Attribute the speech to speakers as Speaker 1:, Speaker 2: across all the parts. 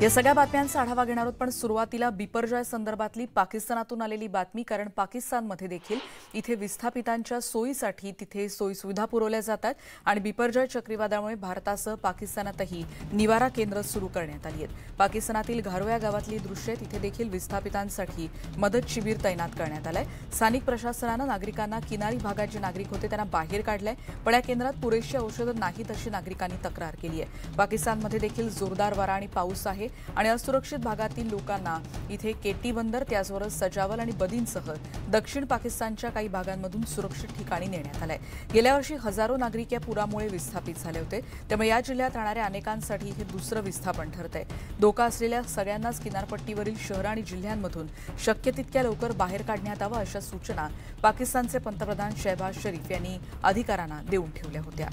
Speaker 1: या सगळ्या बातम्यांचा आढावा घेणार आहोत, पण सुरुवातीला बिपरजॉय संदर्भातली पाकिस्तानातून आलेली बातमी. कारण पाकिस्तानमध्ये देखील इथे विस्थापितांच्या सोयीसाठी तिथे सोयीसुविधा पुरवल्या जातात आणि बिपरजॉय चक्रीवादळामुळे भारतासह पाकिस्तानातही निवारा केंद्र सुरू करण्यात आली आहेत. पाकिस्तानातील घारोया गावातली दृश्ये तिथे देखील विस्थापितांसाठी मदत शिबिर तैनात करण्यात आलंय. स्थानिक प्रशासनानं नागरिकांना किनारी भागात जे नागरिक होते त्यांना बाहेर काढलंय, पण या केंद्रात पुरेशी औषधं नाहीत अशी नागरिकांनी तक्रार केली आहे. पाकिस्तानमध्ये देखील जोरदार वारा आणि पाऊस आहे आणि असुरक्षित भागातील लोकांना इथे केटी बंदर, त्याचबरोबर सजावल आणि बदीनसह दक्षिण पाकिस्तानच्या काही भागांमधून सुरक्षित ठिकाणी नेण्यात आलंय. गेल्या वर्षी हजारो नागरिक या पुरामुळे विस्थापित झाले होते, त्यामुळे या जिल्ह्यात राहणाऱ्या अनेकांसाठी हे दुसरं विस्थापन ठरतंय. धोका असलेल्या सगळ्यांनाच किनारपट्टीवरील शहरं आणि जिल्ह्यांमधून शक्य तितक्या लवकर बाहेर काढण्यात यावं अशा सूचना पाकिस्तानचे पंतप्रधान शहबाज शरीफ यांनी अधिकाऱ्यांना देऊन ठेवल्या होत्या.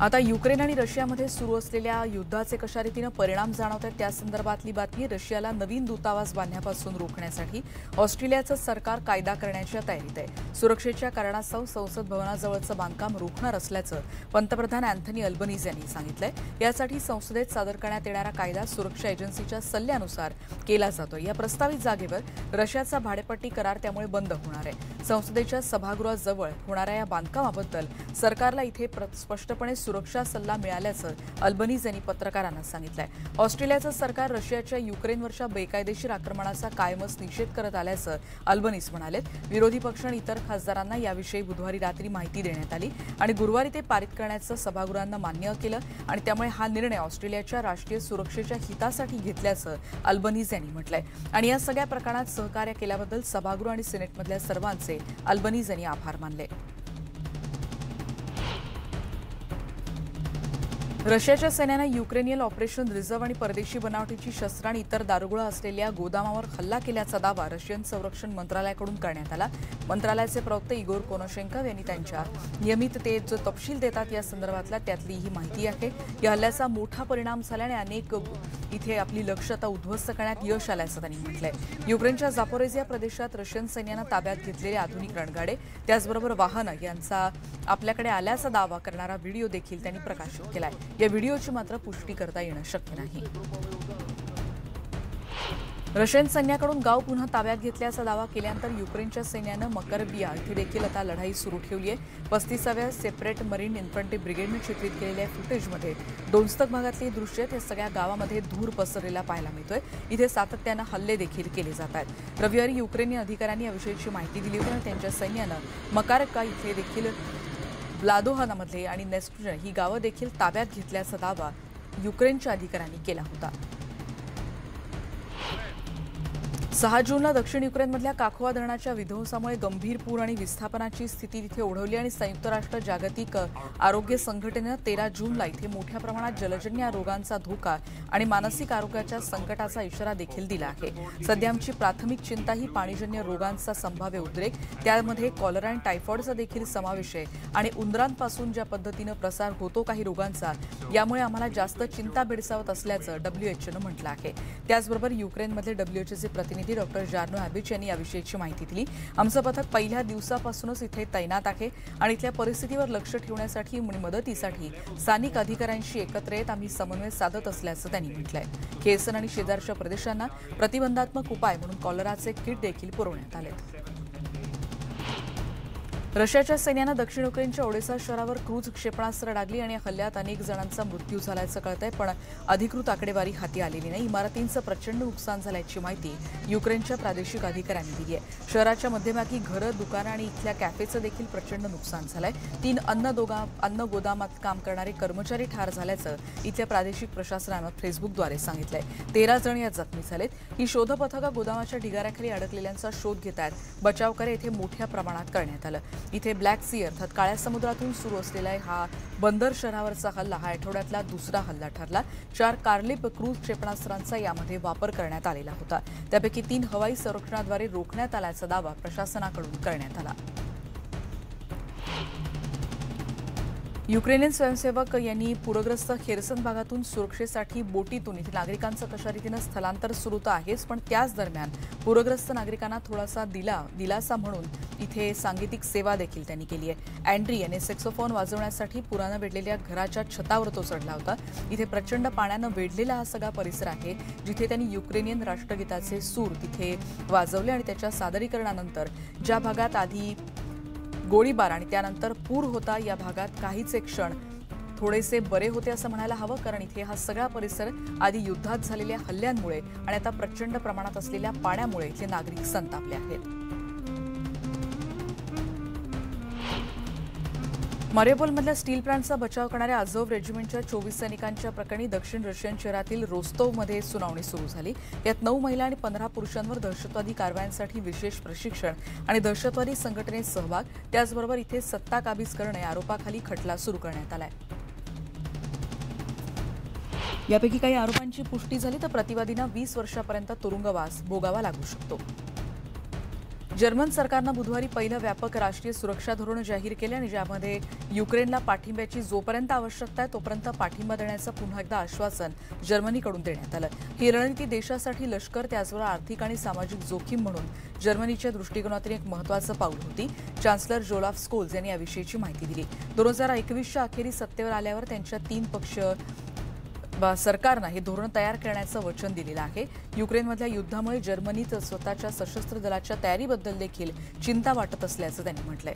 Speaker 1: आता युक्रेन आणि रशियामध्ये सुरू असलेल्या युद्धाचे कशा रीतीने परिणाम जाणवत आहेत त्यासंदर्भातली बातमी. रशियाला नवीन दूतावास बांधण्यापासून रोखण्यासाठी ऑस्ट्रेलियाचं सरकार कायदा करण्याच्या तयारीत आहे. सुरक्षेच्या कारणास्तव संसद भवनाजवळचं बांधकाम रोखणार असल्याचं पंतप्रधान अँथनी अल्बनीज यांनी सांगितलंय. यासाठी संसदेत सादर करण्यात येणारा कायदा सुरक्षा एजन्सीच्या सल्ल्यानुसार केला जातोय. या प्रस्तावित जागेवर रशियाचा भाडेपट्टी करार त्यामुळे बंद होणार आहे. संसदेच्या सभागृहाजवळ होणाऱ्या या बांधकामाबद्दल सरकारला इथे स्पष्टपणे सुरक्षा सल्ला मिळाल्याचं अल्बनीज यांनी पत्रकारांना सांगितलंय. ऑस्ट्रेलियाचं सरकार रशियाच्या युक्रेनवरच्या बेकायदेशीर आक्रमणाचा कायमच निषेध करत आल्याचं अल्बनीज म्हणाले. विरोधी पक्ष आणि इतर खासदारांना याविषयी बुधवारी रात्री माहिती देण्यात आली आणि गुरुवारी ते पारित करण्याचं सभागृहानं मान्य केलं आणि त्यामुळे हा निर्णय ऑस्ट्रेलियाच्या राष्ट्रीय सुरक्षेच्या हितासाठी घेतल्याचं अल्बनीज यांनी म्हटलंय. आणि या सगळ्या प्रकरणात सहकार्य केल्याबद्दल सभागृह आणि सिनेटमधल्या सर्वांचे अल्बनीज यांनी आभार मानले. रशियाच्या सैन्यानं युक्रेनियन ऑपरेशन रिझर्व्ह आणि परदेशी बनावटीची शस्त्र आणि इतर दारुगोळा असलेल्या गोदामावर हल्ला केल्याचा दावा रशियन संरक्षण मंत्रालयाकडून करण्यात आला. मंत्रालयाचे प्रवक्ते इगोर कोनोशेंकोव यांनी त्यांच्या नियमिततेत जो तपशील देतात या संदर्भातला त्यातली ही माहिती आहे. या हल्ल्याचा मोठा परिणाम झाल्याने अनेक इथे आपली लक्ष्य आता उद्ध्वस्त करण्यात यश आल्याचं त्यांनी म्हटलंय. युक्रेनच्या जापोरेझिया प्रदेशात रशियन सैन्यानं ताब्यात घेतलेले आधुनिक रणगाडे त्याचबरोबर वाहनं यांचा आपल्याकडे आल्याचा दावा करणारा व्हिडिओ देखील त्यांनी प्रकाशित केलाय. या व्हिडिओची मात्र पुष्टी करता येणं शक्य नाही. रशियन सैन्याकडून गाव पुन्हा ताब्यात घेतल्याचा दावा केल्यानंतर युक्रेनच्या सैन्यानं मकरबिया इथे देखील आता लढाई सुरू ठेवली आहे. 35व्या सेपरेट मरीन इन्फंट्री ब्रिगेडनं चित्रित केलेल्या फुटेजमध्ये दोनस्तक भागातली दृश्य आहेत. या सगळ्या गावामध्ये धूर पसरलेला पाहायला मिळतोय. इथे सातत्यानं हल्ले देखील केले जात आहेत. रविवारी युक्रेनी अधिकाऱ्यांनी याविषयीची माहिती दिली होती आणि त्यांच्या सैन्यानं मकारका इथे देखील ब्लादोहानामधले आणि नेस्ट्रुजन ही गावं देखील ताब्यात घेतल्याचा दावा युक्रेनच्या अधिकाऱ्यांनी केला होता. 6 जूनला दक्षिण युक्रेनमधल्या काखोवा धरणाच्या विध्वंसामुळे गंभीर पूर आणि विस्थापनाची स्थिती तिथे ओढवली आणि संयुक्त राष्ट्र जागतिक आरोग्य संघटनेनं 13 जूनला इथे मोठ्या प्रमाणात जलजन्य रोगांचा धोका आणि मानसिक आरोग्याच्या संकटाचा इशारा देखील दिला आहे. सध्या आमची प्राथमिक चिंता ही पाणीजन्य रोगांचा संभाव्य उद्रेक, त्यामध्ये कॉलरा आणि टायफॉइडचा देखील समावेश आहे आणि उंदरांपासून ज्या पद्धतीनं प्रसार होतो काही रोगांचा, यामुळे आम्हाला जास्त चिंता भेडसावत असल्याचं WHOनं म्हटलं आहे. त्याचबरोबर युक्रेनमधले WHOचे प्रतिनिधी डॉक्टर जार्नो ॲबिच यांनी याविषयीची माहिती दिली. आमचं पथक पहिल्या दिवसापासूनच इथे तैनात आहे आणि इथल्या परिस्थितीवर लक्ष ठेवण्यासाठी आणि मदतीसाठी स्थानिक अधिकाऱ्यांशी एकत्र येत आम्ही समन्वय साधत असल्याचं त्यांनी म्हटलंय. केसन आणि शेजारच्या प्रदेशांना प्रतिबंधात्मक उपाय म्हणून कॉलराचे किट देखील पुरवण्यात आले. रशियाच्या सैन्यानं दक्षिण युक्रेनच्या ओडेसा शहरावर क्रूझ क्षेपणास्त्र डागली आणि या हल्ल्यात अनेक जणांचा मृत्यू झाल्याचं कळतंय, पण अधिकृत आकडेवारी हाती आलेली नाही. इमारतींचं प्रचंड नुकसान झाल्याची माहिती युक्रेनच्या प्रादेशिक अधिकाऱ्यांनी दिली आहे. शहराच्या मध्यभागी घरं, दुकानं आणि इथल्या कॅफेचं देखील प्रचंड नुकसान झालंय. 3 अन्न गोदामात काम करणारे कर्मचारी ठार झाल्याचं इथल्या प्रादेशिक प्रशासनानं फेसबुकद्वारे सांगितलंय. 13 जण यात जखमी झालेत. ही शोधपथकं गोदामाच्या ढिगाऱ्याखाली अडकलेल्यांचा शोध घेत आहेत. बचावकार्य इथे मोठ्या प्रमाणात करण्यात आलं. इथे ब्लॅक सी अर्थात काळ्या समुद्रातून सुरू असलेला हा बंदर शहरावरचा हल्ला हा आठवड्यातला दुसरा हल्ला ठरला. 4 कार्लिप क्रूझ क्षेपणास्त्रांचा यामध्ये वापर करण्यात आलेला होता. त्यापैकी 3 हवाई संरक्षणाद्वारे रोखण्यात आल्याचा दावा प्रशासनाकडून करण्यात आला. युक्रेनियन स्वयंसेवक यांनी पूरग्रस्त खेर्सन भागातून सुरक्षेसाठी बोटीतून इथे नागरिकांचं कशा रीतीनं स्थलांतर सुरू तर आहेच, पण त्याच दरम्यान पूरग्रस्त नागरिकांना थोडासा दिलासा म्हणून इथे सांगीतिक सेवा देखील त्यांनी केली आहे। अँड्री याने सॅक्सोफोन वाजवण्यासाठी पुरानं वेढलेल्या घराच्या छतावर तो चढला होता। इथे प्रचंड पाण्यानं वेढलेला हा सगळा परिसर आहे, जिथे त्यांनी युक्रेनियन राष्ट्रगीताचे सूर तिथे वाजवले आणि त्याच्या सादरीकरणानंतर ज्या भागात आधी गोळीबार आणि त्यानंतर पूर होता, या भागात काहीच एक क्षण थोडेसे बरे होते असं म्हणायला हवं, कारण इथे हा सगळा परिसर आधी युद्धात झालेल्या हल्ल्यांमुळे आणि आता प्रचंड प्रमाणात असलेल्या पाण्यामुळे इथले नागरिक संतापले आहेत। मारिउपोलमधल्या स्टील प्लांटचा बचाव करणाऱ्या अझोव रेजिमेंटच्या 24 सैनिकांच्या प्रकरणी दक्षिण रशियन शहरातील रोस्तोवमध्ये सुनावणी सुरू झाली। यात 9 महिला आणि 15 पुरुषांवर दहशतवादी कारवायांसाठी विशेष प्रशिक्षण आणि दहशतवादी संघटनेत सहभाग, त्याचबरोबर इथे सत्ता काबीज करणे या आरोपाखाली खटला सुरू करण्यात आलाय। यापैकी काही आरोपांची पुष्टी झाली तर प्रतिवादींना 20 वर्षापर्यंत तुरुंगवास भोगावा लागू शकतो। जर्मन सरकारनं बुधवारी पहिलं व्यापक राष्ट्रीय सुरक्षा धोरण जाहीर केले आणि ज्यामध्ये युक्रेनला पाठिंब्याची जोपर्यंत आवश्यकता आहे तोपर्यंत पाठिंबा देण्याचं पुन्हा एकदा आश्वासन जर्मनीकडून देण्यात आलं। ही रणनीती देशासाठी लष्कर, त्याचबरोबर आर्थिक आणि सामाजिक जोखीम म्हणून जर्मनीच्या दृष्टिकोनातून एक महत्त्वाचं पाऊल होती। चान्सलर जोलाफ स्कोल्ज यांनी याविषयीची माहिती दिली। 2021च्या अखेरीस सत्तेवर आल्यावर त्यांच्या 3 पक्ष सरकारनं हे धोरण तयार करण्याचं वचन दिलेलं आहे। युक्रेनमधल्या युद्धामुळे जर्मनीत स्वतःच्या सशस्त्र दलाच्या तयारीबद्दल देखील चिंता वाटत असल्याचं त्यांनी म्हटलंय।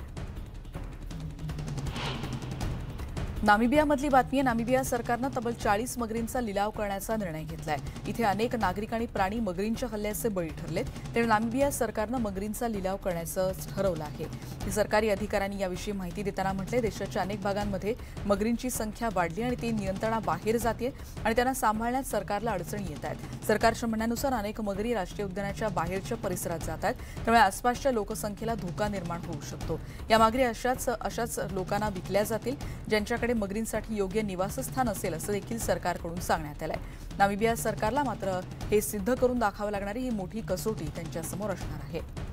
Speaker 1: नामिबियामधली बातमी आहे। नामिबिया सरकारनं तब्बल 40 मगरींचा लिलाव करण्याचा निर्णय घेतलाय। इथे अनेक नागरिक आणि प्राणी मगरींच्या हल्ल्याचे बळी ठरलेत, त्यामुळे नामिबिया सरकारनं मगरींचा लिलाव करण्याचं ठरवलं आहे। सरकारी अधिकाऱ्यांनी याविषयी माहिती देताना म्हटलंय, देशाच्या अनेक भागांमध्ये मगरींची संख्या वाढली आणि ती नियंत्रणाबाहेर जाते आणि त्यांना सांभाळण्यात सरकारला अडचणी येत आहेत। सरकारच्या म्हणण्यानुसार अनेक मगरी राष्ट्रीय उद्यानाच्या बाहेरच्या परिसरात जात आहेत, त्यामुळे आसपासच्या लोकसंख्येला धोका निर्माण होऊ शकतो। या मगरी अशाच लोकांना विकल्या जातील ज्यांच्याकडे मगरींसाठी योग्य निवासस्थान असेल असं देखील सरकारकडून सांगण्यात आलंय। नामिबिया सरकारला मात्र हे सिद्ध करून दाखवावं लागणारी ही मोठी कसोटी त्यांच्यासमोर असणार आहे।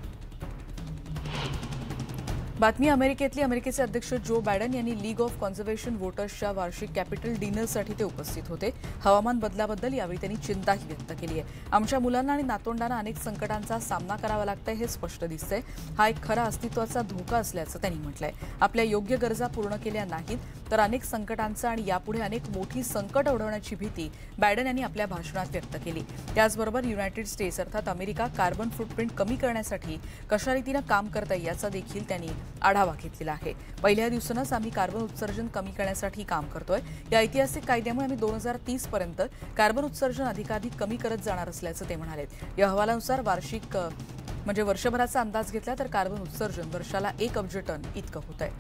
Speaker 1: बातमी अमेरिकेतली। अमेरिकेचे अध्यक्ष जो बायडन यांनी लीग ऑफ कन्झर्वेशन वोटर्सच्या वार्षिक कॅपिटल डिनरसाठी ते उपस्थित होते। हवामान बदलाबद्दल यावेळी त्यांनी चिंताही व्यक्त केली आहे। आमच्या मुलांना आणि नातवंडांना अनेक संकटांचा सामना करावा लागतंय हे स्पष्ट दिसतंय। हा एक खरा अस्तित्वाचा धोका असल्याचं त्यांनी म्हटलंय। आपल्या योग्य गरजा पूर्ण केल्या नाहीत तर अनेक संकटांचा आणि यापुढे अनेक मोठी संकट ओढवण्याची भीती बायडन यांनी आपल्या भाषणात व्यक्त केली। त्याचबरोबर युनायटेड स्टेट्स अर्थात अमेरिका कार्बन फूटप्रिंट कमी करण्यासाठी कशा रीतीनं काम करता येईल याचा देखील त्यांनी आढावा घेतलेला आहे। पहिल्या दिवसानंच आम्ही कार्बन उत्सर्जन कमी करण्यासाठी काम करतोय। या ऐतिहासिक कायद्यामुळे आम्ही 2030 पर्यंत कार्बन उत्सर्जन अधिकाधिक कमी करत जाणार असल्याचं ते म्हणाले। या अहवालानुसार वर्षभराचा अंदाज घेतला तर कार्बन उत्सर्जन वर्षाला 1 अब्ज टन इतकं होतंय।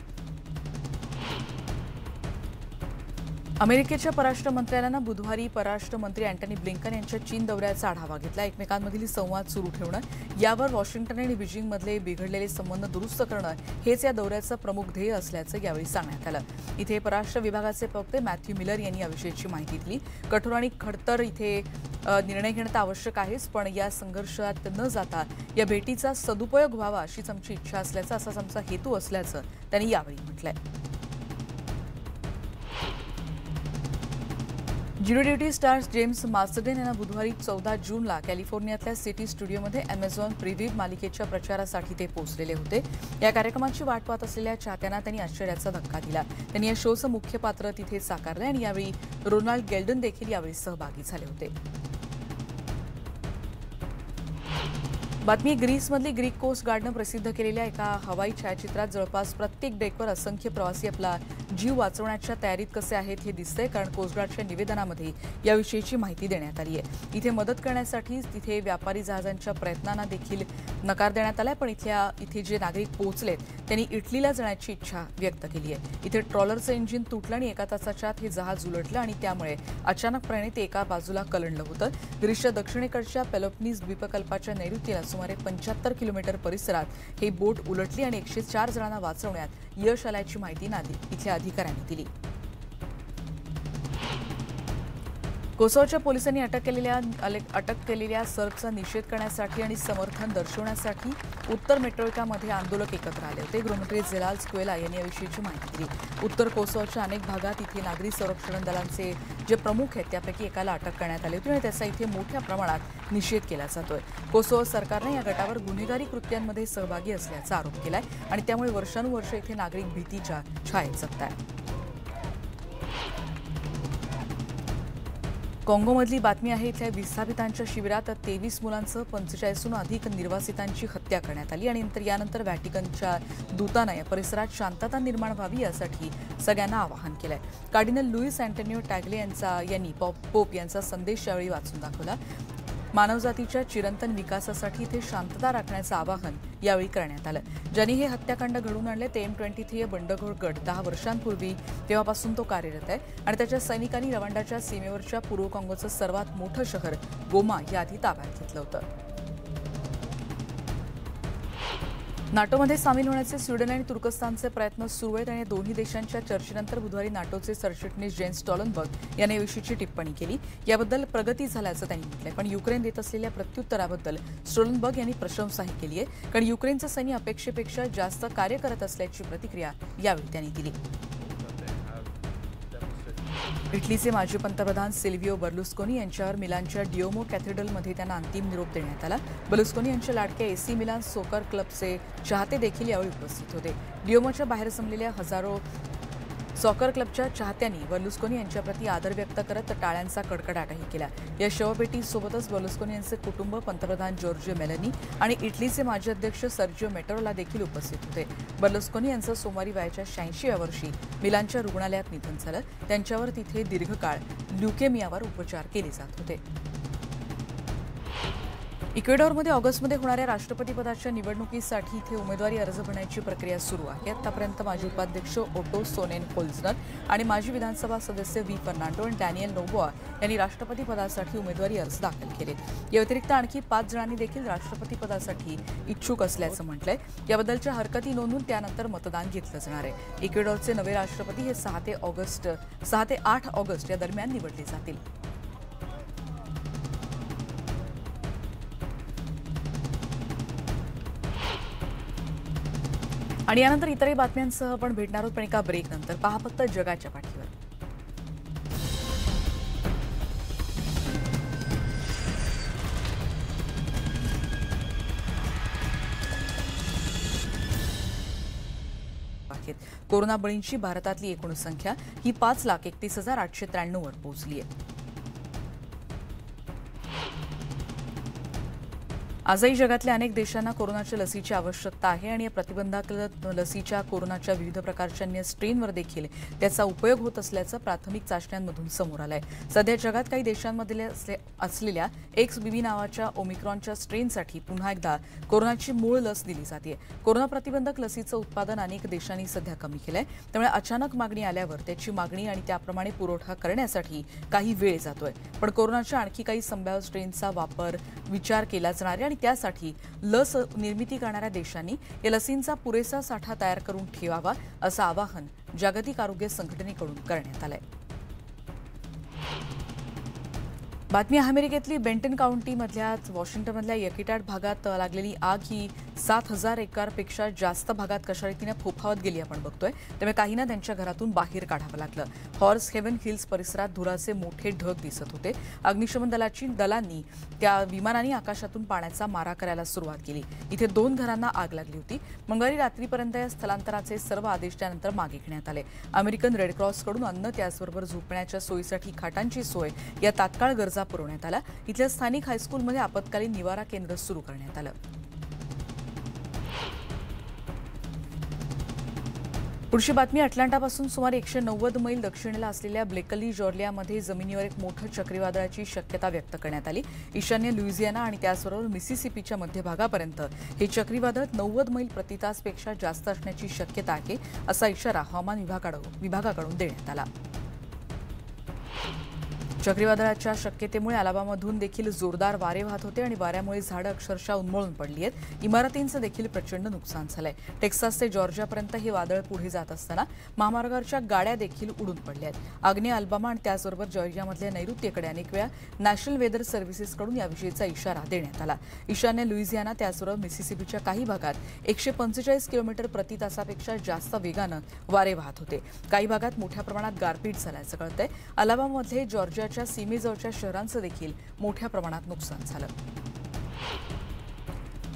Speaker 1: अमेरिकेच्या परराष्ट्र मंत्र्यांना बुधवारी परराष्ट्र मंत्री अँटनी ब्लिंकन यांच्या चीन दौऱ्याचा आढावा घेतला। एकमेकांमधील संवाद सुरू ठेवणं, यावर वॉशिंग्टन आणि बीजिंगमधले बिघडलेले संबंध दुरुस्त करणं हेच या दौऱ्याचं प्रमुख ध्येय असल्याचं यावेळी सांगण्यात आलं। इथे परराष्ट्र विभागाचे प्रवक्ते मॅथ्यू मिलर यांनी याविषयीची माहिती दिली। कठोर आणि खडतर इथे निर्णय घेणं आवश्यक आहेच, पण या संघर्षात न जाता या भेटीचा सदुपयोग व्हावा अशीच आमची इच्छा असल्याचं, असाच आमचा हेतू असल्याचं त्यांनी यावेळी म्हटलंय। Zero duty star James Marsden यांना बुधवारी 14 जूनला कॅलिफोर्नियातल्या सिटी स्टुडिओमध्ये अमेझॉन प्रीव्ह्यू मालिकेच्या प्रचारासाठी ते पोहोचलेले होते। या कार्यक्रमाची वाट पाहत असलेल्या चाहत्यांना त्यांनी आश्चर्याचा धक्का दिला। त्यांनी या शोचं मुख्य पात्र तिथे साकारलं आणि यावेळी रोनाल्ड गेल्डन देखील यावेळी सहभागी झाले होते। बातमी ग्रीसमधली ग्रीक कोस्ट गार्डनं प्रसिद्ध केलेल्या एका हवाई छायाचित्रात जवळपास प्रत्येक डेकवर असंख्य प्रवासी आपला जीव वाचवण्याच्या तयारीत कसे आहेत हे दिसतंय, कारण कोस्टगार्डच्या निवेदनामध्ये याविषयीची माहिती देण्यात आली आहे। इथे मदत करण्यासाठी तिथे व्यापारी जहाजांच्या प्रयत्नांना देखील नकार देण्यात आलाय, पण इथे जे नागरिक पोहोचलेत त्यांनी इटलीला जाण्याची इच्छा व्यक्त केली आहे। इथे ट्रॉलरचं इंजिन तुटलं आणि 1 तासाच्या आत हे जहाज उलटलं आणि त्यामुळे अचानकपणे ते एका बाजूला कलंडलं होतं। ग्रीसच्या दक्षिणेकडच्या पेलोपनीस द्वीपकल्पाच्या नैऋत्येला सुमारे 75 किलोमीटर परिसरात ही बोट उलटली आणि 104 जणांना वाचवण्यात यश आल्याची माहिती इथल्या अधिकाऱ्यांनी दिली। कोसोवोच्या पोलिसांनी अटक केलेल्या सर्चचा निषेध करण्यासाठी आणि समर्थन दर्शवण्यासाठी उत्तर मेट्रोइकामध्ये आंदोलक एकत्र आले होते. गृहमंत्री झेलाल स्क्वेला यांनी याविषयीची माहिती दिली. उत्तर कोसोवोच्या अनेक भागात इथे नागरी संरक्षण दलांचे जे प्रमुख आहेत त्यापैकी एकाला अटक करण्यात आली होती आणि त्याचा इथे मोठ्या प्रमाणात निषेध केला जातोय. कोसोवो सरकारने या गटावर गुन्हेगारी कृत्यांमध्ये सहभागी असल्याचा आरोप केलाय आणि त्यामुळे वर्षानुवर्ष इथे नागरिक भीतीच्या छायेत जगतायत. काँगोमधली बातमी आहे. इथल्या विस्थापितांच्या शिबिरात 23 मुलांसह 45हून अधिक निर्वासितांची हत्या करण्यात आली आणि यानंतर व्हॅटिकनच्या दूतानं या परिसरात शांतता निर्माण व्हावी यासाठी सगळ्यांना आवाहन केलंय. कार्डिनल लुईस अँटोनियो टॅगले यांनी पोप यांचा संदेश यावेळी वाचून दाखवला. मानवजातीच्या चिरंतन विकासासाठी इथे शांतता राखण्याचं आवाहन यावेळी करण्यात आलं. ज्यांनी हे हत्याकांड घडवून आणले ते M23 बंडखोर गट 10 वर्षांपूर्वी तेव्हापासून तो कार्यरत आहे आणि त्याच्या सैनिकांनी रवांडाच्या सीमेवरच्या पूर्व काँगोचं सर्वात मोठं शहर गोमा याआधी ताब्यात घेतलं होतं. नाटोमध्ये सामील होण्याचे स्वीडन आणि तुर्कस्तानचे प्रयत्न सुरू आहेत आणि दोन्ही देशांच्या चर्चेनंतर बुधवारी नाटोचे सरचिटणीस जेन्स स्टॉलनबर्ग यांनी याविषयीची टिप्पणी केली. याबद्दल प्रगती झाल्याचं त्यांनी म्हटलंय. पण युक्रेन देत असलेल्या प्रत्युत्तराबद्दल स्टॉलनबर्ग यांनी प्रशंसाही केली आहे कारण युक्रेनचं सैन्य अपेक्षेपेक्षा जास्त कार्य करत असल्याची प्रतिक्रिया यावेळी त्यांनी दिली. इटलीचे माजी पंतप्रधान सिल्व्हिओ बर्लुस्कोनी यांच्यावर मिलानच्या डिओमो कॅथेड्रलमध्ये त्यांना अंतिम निरोप देण्यात आला. बर्लुस्कोनी यांच्या लाडक्या AC मिलान सॉकर क्लबचे चाहते देखील यावेळी उपस्थित होते. डिओमोच्या बाहेर जमलेल्या हजारो सॉकर क्लबच्या चाहत्यांनी बर्लुस्कोनी यांच्याप्रती आदर व्यक्त करत टाळ्यांचा कडकडाटही केला. या शवपेटीसोबतच बर्लुस्कोनी यांचे कुटुंब, पंतप्रधान जॉर्जियो मेलोनी आणि इटलीचे माजी अध्यक्ष सर्जिओ मेट्रोला देखील उपस्थित होते. बर्लुस्कोनी यांचं सोमवारी वयाच्या 86व्या वर्षी मिलानच्या रुग्णालयात निधन झालं. त्यांच्यावर तिथे दीर्घकाळ ल्युकेमियावर उपचार केले जात होते. इक्वेडॉरमध्ये ऑगस्टमध्ये होणाऱ्या राष्ट्रपतीपदाच्या निवडणुकीसाठी इथे उमेदवारी अर्ज भरण्याची प्रक्रिया सुरू आहे. आतापर्यंत माजी उपाध्यक्ष ओटो सोनेन कोल्झनर आणि माजी विधानसभा सदस्य व्ही फर्नांडो आणि डॅनियल नोबोआ यांनी राष्ट्रपतीपदासाठी उमेदवारी अर्ज दाखल केले. या व्यतिरिक्त आणखी 5 जणांनी देखील राष्ट्रपतीपदासाठी इच्छुक असल्याचं म्हटलंय. याबद्दलच्या हरकती नोंदवून त्यानंतर मतदान घेतलं जाणार आहे. इक्वेडॉरचे नवे राष्ट्रपती हे 6 ते 8 ऑगस्ट या दरम्यान निवडले जातील. आणि यानंतर इतरही बातम्यांसह आपण भेटणार आहोत पण एका ब्रेकनंतर. पहा फक्त जगाच्या पाठीवर. कोरोना बळींची भारतातली एकूण संख्या ही 5,31,893 वर पोहोचली आहे. आजही जगातल्या अनेक देशांना कोरोनाच्या लसीची आवश्यकता आहे आणि या प्रतिबंधात्मक लसीच्या कोरोनाच्या विविध प्रकारच्या अन्य स्ट्रेनवर देखील त्याचा उपयोग होत असल्याचं प्राथमिक चाचण्यांमधून समोर आलंय. सध्या जगात काही देशांमध्ये असलेल्या XBB नावाच्या ओमिक्रॉनच्या स्ट्रेनसाठी पुन्हा एकदा कोरोनाची मूळ लस दिली जाते. कोरोना प्रतिबंधक लसीचं उत्पादन अनेक देशांनी सध्या कमी केलंय. त्यामुळे अचानक मागणी आल्यावर त्याची मागणी आणि त्याप्रमाणे पुरवठा करण्यासाठी काही वेळ जातोय. पण कोरोनाच्या आणखी काही संभाव्य स्ट्रेनचा विचार केला जाणार आहे आणि त्यासाठी लस निर्मिती करणाऱ्या देशांनी या लसींचा पुरेसा साठा तयार करून ठेवावा असं आवाहन जागतिक आरोग्य संघटनेकडून करण्यात आलंय. बातमी अमेरिकेतली बेंटन काउंटीमधल्या वॉशिंग्टनमधल्या यकिटाट भागात लागलेली आग ही 7,000 एकरपेक्षा जास्त भागात कशा रीतीने फोफावत गेली आपण बघतोय. त्यामुळे काहींना त्यांच्या घरातून बाहेर काढावं लागलं. हॉर्स हेवन हिल्स परिसरात धुराचे मोठे ढग दिसत होते. अग्निशमन दलांनी त्या विमानांनी आकाशातून पाण्याचा मारा करायला सुरुवात केली. इथे 2 घरांना आग लागली होती. मंगळवारी रात्रीपर्यंत या स्थलांतराचे सर्व आदेश त्यानंतर मागे घेण्यात आले. अमेरिकन रेड क्रॉसकडून अन्न त्याचबरोबर झोपण्याच्या सोयीसाठी खाटांची सोय या तात्काळ गरजा पुरवण्यात आला. इथल्या स्थानिक हायस्कूलमध्ये आपत्कालीन निवारा केंद्र सुरू करण्यात आलं. पुढची बातमी अटलांटापासून सुमारे 190 मैल दक्षिणेला असलेल्या ब्लेकली जॉर्जियामध्ये जमिनीवर एक मोठं चक्रीवादळाची शक्यता व्यक्त करण्यात आली. ईशान्य लुइजियाना आणि त्याचबरोबर मिसिसिपीच्या मध्यभागापर्यंत हे चक्रीवादळ 90 मैल प्रति तासपेक्षा जास्त असण्याची शक्यता आहे असा इशारा हवामान विभागाकडून देण्यात आला. चक्रीवादळाच्या शक्यतेमुळे अलाबामामधून देखील जोरदार वारे वाहत होते आणि वाऱ्यामुळे झाडं अक्षरशः उन्मळून पडली आहेत. इमारतींचं देखील प्रचंड नुकसान झालंय. टेक्सास ते जॉर्जियापर्यंत हे वादळ पुढे जात असताना महामार्गावरच्या गाड्या देखील उडून पडल्या आहेत. आग्नेय अलाबामा आणि त्याचबरोबर जॉर्जियामधल्या नैऋत्येकडे अनेक वेळा नॅशनल वेदर सर्व्हिसेसकडून याविषयीचा इशारा देण्यात आला. ईशान्य लुइझियाना त्याचबरोबर मिसिसिपीच्या काही भागात 145 किलोमीटर प्रति तासापेक्षा जास्त वेगानं वारे वाहत होते. काही भागात मोठ्या प्रमाणात गारपीट झाल्याचं कळतंय. अलाबामामध्ये जॉर्जियाच्या सीमेजवळच्या शहरांचं देखील मोठ्या प्रमाणात नुकसान झालं.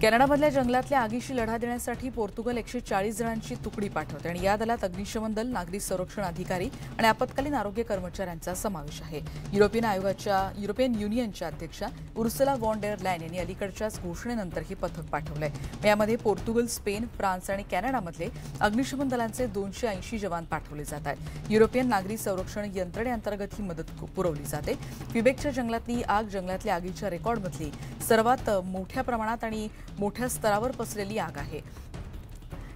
Speaker 1: कॅनडामधल्या जंगलातल्या आगीशी लढा देण्यासाठी पोर्तुगल 140 जणांची तुकडी पाठवते आणि या दलात अग्निशमन दल, नागरी संरक्षण अधिकारी आणि आपत्कालीन आरोग्य कर्मचाऱ्यांचा समावेश आहे. युरोपियन युनियनच्या अध्यक्षा उर्सुला वॉन डेर लायन यांनी अलीकडच्याच घोषणेनंतर हे पथक पाठवलंय. यामध्ये पोर्तुगल, स्पेन, फ्रान्स आणि कॅनडामधले अग्निशमन दलांचे 280 जवान पाठवले जात आहेत. युरोपियन नागरी संरक्षण यंत्रणेअंतर्गत ही मदत पुरवली जाते. क्विबेकच्या जंगलातली आग जंगलातल्या आगीच्या रेकॉर्डमधली सर्वात मोठ्या प्रमाणात आणि मोठ्या स्तरावर पसरलेली आग आहे.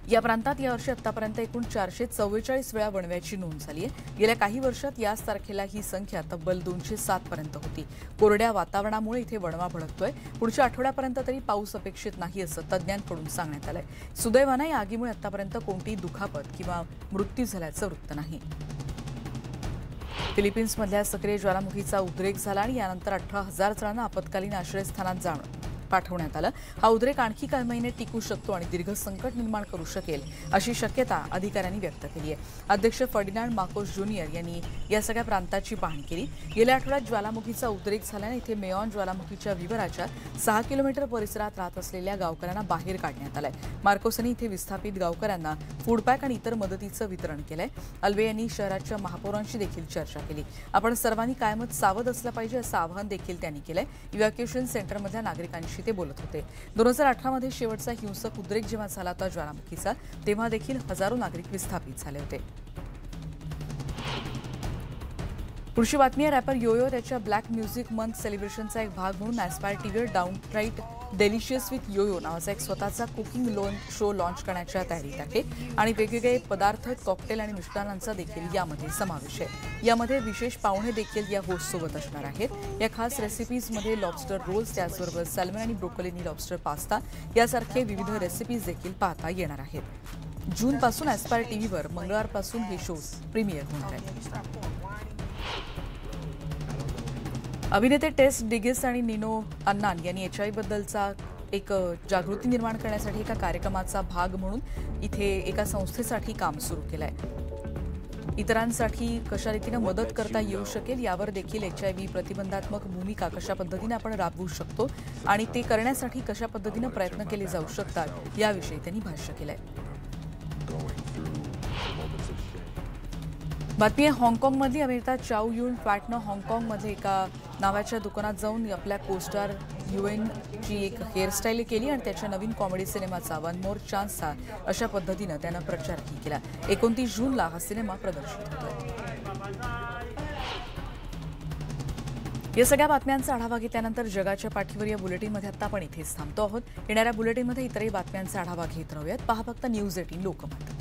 Speaker 1: या प्रांतात यावर्षी आतापर्यंत एकूण 444 वेळा वणव्याची नोंद झाली आहे. गेल्या काही वर्षात याच तारखेला ही संख्या तब्बल 207 पर्यंत होती. कोरड्या वातावरणामुळे इथे वणवा भडकतोय. पुढच्या आठवड्यापर्यंत तरी पाऊस अपेक्षित नाही असं तज्ज्ञांकडून सांगण्यात आलंय. सुदैवानं या आगीमुळे आतापर्यंत कोणतीही दुखापत किंवा मृत्यू झाल्याचं वृत्त नाही. फिलिपिन्समधल्या सक्रिय ज्वालामुखीचा उद्रेक झाला आणि यानंतर 18,000 जणांना आपत्कालीन आश्रयस्थानात पाठवण्यात आलं. हा उद्रेक आणखी काही महिने टिकू शकतो आणि दीर्घ संकट निर्माण करू शकेल अशी शक्यता अधिकाऱ्यांनी व्यक्त केली आहे. अध्यक्ष फर्डिनांड मार्कोस ज्युनियर यांनी या सगळ्या प्रांताची पाहणी केली. गेल्या आठवड्यात ज्वालामुखीचा उद्रेक झाल्याने इथे मेयॉन ज्वालामुखीच्या विवराच्या 6 किलोमीटर परिसरात राहत असलेल्या गावकऱ्यांना बाहेर काढण्यात आलंय. मार्कोस यांनी इथे विस्थापित गावकऱ्यांना फूडपॅक आणि इतर मदतीचं वितरण केलंय. अल्वे यांनी शहराच्या महापौरांशी देखील चर्चा केली. आपण सर्वांनी कायमच सावध असलं पाहिजे असं आवाहन देखील त्यांनी केलंय. इव्हॅक्युएशन सेंटरमधल्या नागरिकांशी ते बोलत होते. 2018 मध्ये शेवटचा हिंसक उद्रेक जेव्हा झाला होता ज्वालामुखीचा, तेव्हा देखील हजारो नागरिक विस्थापित झाले होते. पुढची बातमी आहे. रॅपर योयो त्याच्या ब्लॅक म्युझिक मंथ सेलिब्रेशनचा एक भाग म्हणून एस्पायर टीव्हीवर डाऊनराईट डेलिशियस विथ योयो नावाचा एक स्वतःचा कुकिंग शो लॉन्च करण्याच्या तयारीत आहे आणि वेगवेगळे पदार्थ, कॉकटेल आणि मिष्टानांचा देखील यामध्ये समावेश आहे. यामध्ये विशेष पाहुणे देखील या होस्टसोबत असणार आहेत. या खास रेसिपीजमध्ये लॉबस्टर रोल्स, त्याचबरोबर सॅल्मन आणि ब्रोकोलीनी लॉबस्टर पास्ता यासारखे विविध रेसिपीज देखील पाहता येणार आहेत. जूनपासून एस्पायर टीव्हीवर मंगळवारपासून हे शोज प्रीमियर होणार आहेत. अभिनेते टेस डिगिस आणि निनो अन्नान यांनी HIV बद्दलचा एक जागृती निर्माण करण्यासाठी एका कार्यक्रमाचा भाग म्हणून इथे एका संस्थेसाठी काम सुरू केलंय. इतरांसाठी कशा रीतीने मदत करता येऊ शकेल यावर देखील HIV प्रतिबंधात्मक भूमिका कशा पद्धतीने आपण राबवू शकतो आणि ते करण्यासाठी कशा पद्धतीने प्रयत्न केले जाऊ शकतात याविषयी त्यांनी भाष्य केलंय. बातमी आहे हाँगकाँगमधली. अभिनेता चाऊ युन फॅटनं हाँगकाँगमध्ये एका नावाच्या दुकानात जाऊन आपल्या कोस्टार युएनची एक हेअरस्टाईल केली आणि त्याच्या नवीन कॉमेडी सिनेमाचा वन मोर चान्सचा अशा पद्धतीनं त्यानं प्रचारही केला. 29 जूनला हा सिनेमा प्रदर्शित होतोय. या सगळ्या बातम्यांचा आढावा घेतल्यानंतर जगाच्या पाठीवर या बुलेटिनमध्ये आता आपण इथेच थांबतो आहोत. येणाऱ्या बुलेटिनमध्ये इतरही बातम्यांचा आढावा घेत राहूयात. पहा फक्त न्यूज 18 लोकमत.